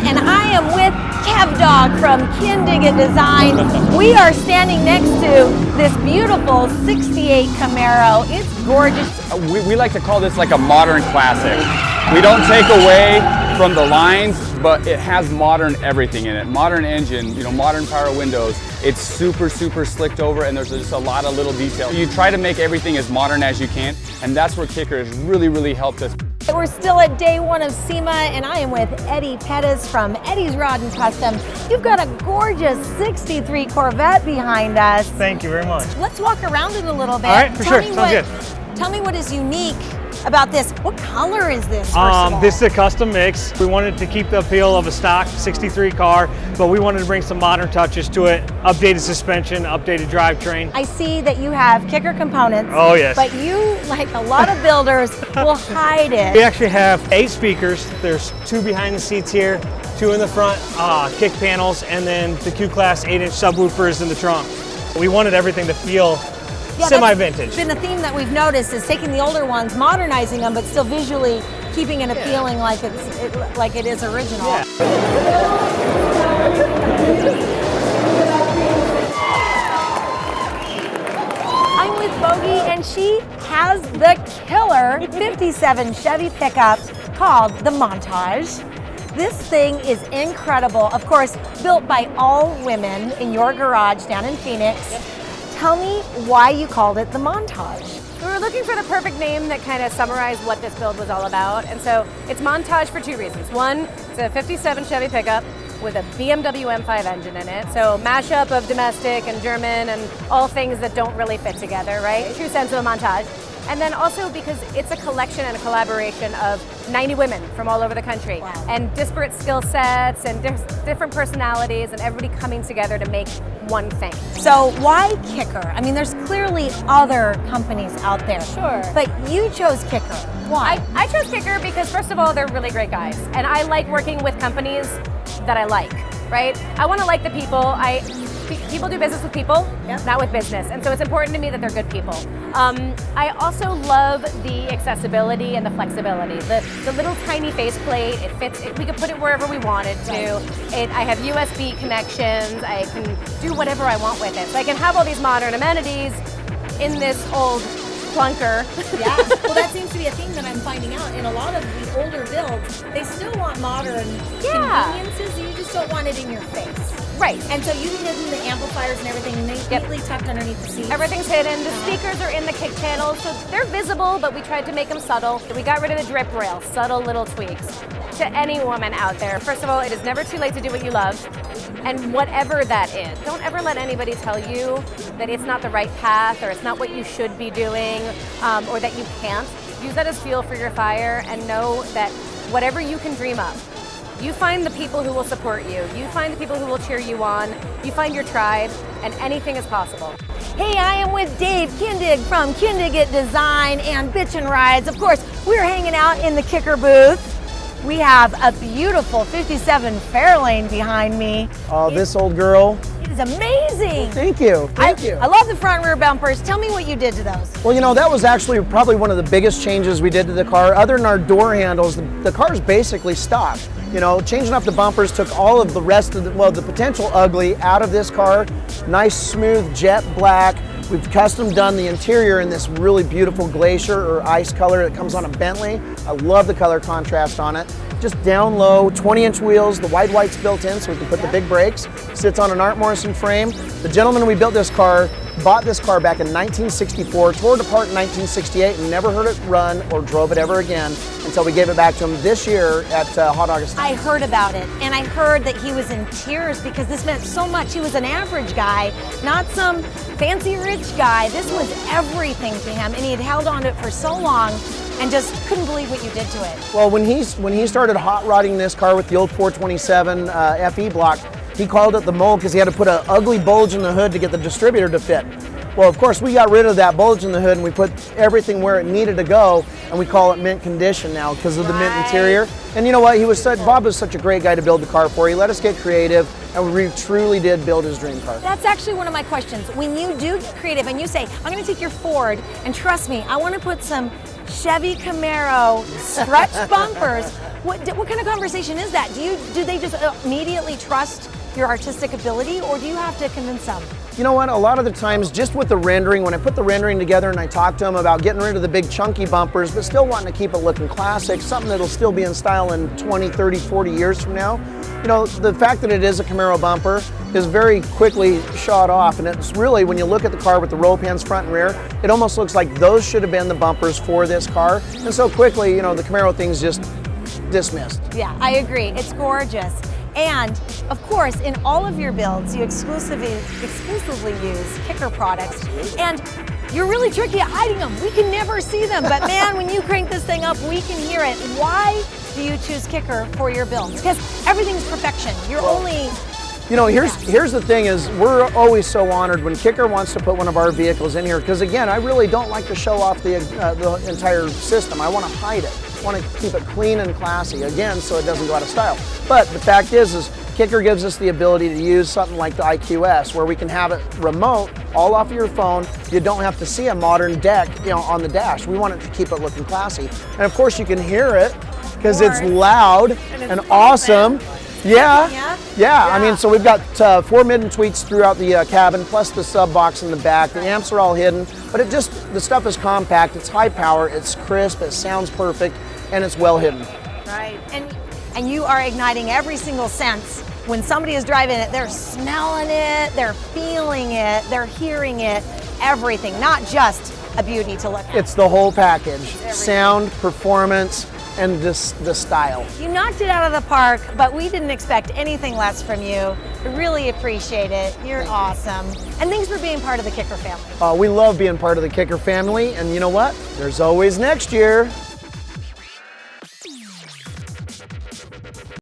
and I am with Dogg from Kindig-It Design. We are standing next to this beautiful 68 Camaro. It's gorgeous. We like to call this like a modern classic. We don't take away from the lines, but it has modern everything in it. Modern engine, modern power windows. It's super slicked over, and there's just a lot of little details. You try to make everything as modern as you can, and that's where Kicker has really helped us. We're still at day one of SEMA, and I am with Eddie Pettis from Eddie's Rod and Custom. You've got a gorgeous 63 Corvette behind us. Thank you very much. Let's walk around it a little bit. All right, for sure. Sounds good. Tell me what is unique about this. What color is this, first of all? This is a custom mix. We wanted to keep the appeal of a stock 63 car, but we wanted to bring some modern touches to it. Updated suspension, updated drivetrain. I see that you have Kicker components. Oh, yes. But you, like a lot of builders, will hide it. We actually have 8 speakers. There's 2 behind the seats here, 2 in the front, kick panels, and then the Q-Class 8-inch subwoofers in the trunk. We wanted everything to feel semi-vintage. It's been a theme that we've noticed is taking the older ones, modernizing them, but still visually keeping it appealing like it is original. Yeah. I'm with Bogis, and she has the killer 57 Chevy pickup called the Montage. This thing is incredible. Of course, built by all women in your garage down in Phoenix. Tell me why you called it the Montage. We were looking for the perfect name that kind of summarized what this build was all about. And so it's Montage for 2 reasons. One, it's a 57 Chevy pickup with a BMW M5 engine in it. So mashup of domestic and German and all things that don't really fit together, right? True sense of a Montage. And then also because it's a collection and a collaboration of 90 women from all over the country. Wow. And disparate skill sets and different personalities and everybody coming together to make one thing. So why Kicker? I mean, there's clearly other companies out there. Sure. But you chose Kicker. Why? I chose Kicker because first of all, they're really great guys. And I like working with companies that I like, right? I want to like the people. People do business with people, not with business. And so it's important to me that they're good people. I also love the accessibility and the flexibility. The little tiny faceplate, it fits, we could put it wherever we wanted to. I have USB connections, I can do whatever I want with it. So I can have all these modern amenities in this old clunker. Yeah, well that seems to be a theme that I'm finding out. In a lot of the older builds, they still want modern conveniences, you just don't want it in your face. Right. And so you've hidden the amplifiers and everything neatly tucked underneath the seats. Everything's hidden. The speakers are in the kick panel, so they're visible, but we tried to make them subtle. We got rid of the drip rail, subtle little tweaks. To any woman out there, first of all, it is never too late to do what you love. And whatever that is, don't ever let anybody tell you that it's not the right path or it's not what you should be doing or that you can't. Use that as fuel for your fire and know that whatever you can dream of, you find the people who will support you. You find the people who will cheer you on. You find your tribe, and anything is possible. Hey, I am with Dave Kindig from Kindig-It Design and Bitchin' Rides. Of course, we're hanging out in the Kicker booth. We have a beautiful 57 Fairlane behind me. Oh, this old girl. It is amazing. Thank you. Thank you. I love the front and rear bumpers. Tell me what you did to those. Well, that was actually probably one of the biggest changes we did to the car. Other than our door handles, the car's basically stock. Changing up the bumpers took all of the rest of the potential ugly out of this car. Nice, smooth jet black. We've custom done the interior in this really beautiful glacier or ice color that comes on a Bentley. I love the color contrast on it. Just down low, 20-inch wheels, the wide white's built in so we can put the big brakes. Sits on an Art Morrison frame. The gentleman we built this car bought this car back in 1964, tore it apart in 1968, and never heard it run or drove it ever again until we gave it back to him this year at Hot August. I heard about it, and I heard that he was in tears because this meant so much. He was an average guy, not some fancy rich guy. This was everything to him, and he had held on to it for so long and just couldn't believe what you did to it. Well, when he started hot rodding this car with the old 427 FE block, he called it the mold because he had to put an ugly bulge in the hood to get the distributor to fit. Well, of course, we got rid of that bulge in the hood and we put everything where it needed to go, and we call it mint condition now because of the mint interior. And you know what? Bob was such a great guy to build the car for. He let us get creative, and we truly did build his dream car. That's actually one of my questions. When you do get creative and you say, I'm going to take your Ford, and trust me, I want to put some Chevy Camaro stretch bumpers, What kind of conversation is that? Do they just immediately trust your artistic ability, or do you have to convince them? You know what, a lot of the times, just with the rendering, when I put the rendering together and I talk to them about getting rid of the big chunky bumpers, but still wanting to keep it looking classic, something that'll still be in style in 20, 30, 40 years from now, you know, the fact that it is a Camaro bumper is very quickly shot off, and it's really, when you look at the car with the roll pans front and rear, it almost looks like those should have been the bumpers for this car, and so quickly, you know, the Camaro thing's just dismissed. Yeah, I agree. It's gorgeous. And of course, in all of your builds, you exclusively use Kicker products. And you're really tricky at hiding them. We can never see them, but man, when you crank this thing up, we can hear it. Why do you choose Kicker for your builds? Because everything's perfection. You know, here's the thing is, we're always so honored when Kicker wants to put one of our vehicles in here, because again, I really don't like to show off the entire system. I want to hide it. I want to keep it clean and classy, again, so it doesn't go out of style. But the fact is Kicker gives us the ability to use something like the IQS, where we can have it remote, all off of your phone. You don't have to see a modern deck, you know, on the dash. We want it to keep it looking classy. And of course you can hear it, because it's loud and awesome. Yeah. I mean, so we've got 4 midden tweets throughout the cabin, plus the sub box in the back. The amps are all hidden, but the stuff is compact, it's high power, it's crisp, it sounds perfect, and it's well hidden. Right, and you are igniting every single sense. When somebody is driving it, they're smelling it, they're feeling it, they're hearing it, everything, not just a beauty to look at. It's the whole package, sound, performance, and the style. You knocked it out of the park, but we didn't expect anything less from you. We really appreciate it. You're awesome. And thanks for being part of the Kicker family. We love being part of the Kicker family, and you know what? There's always next year.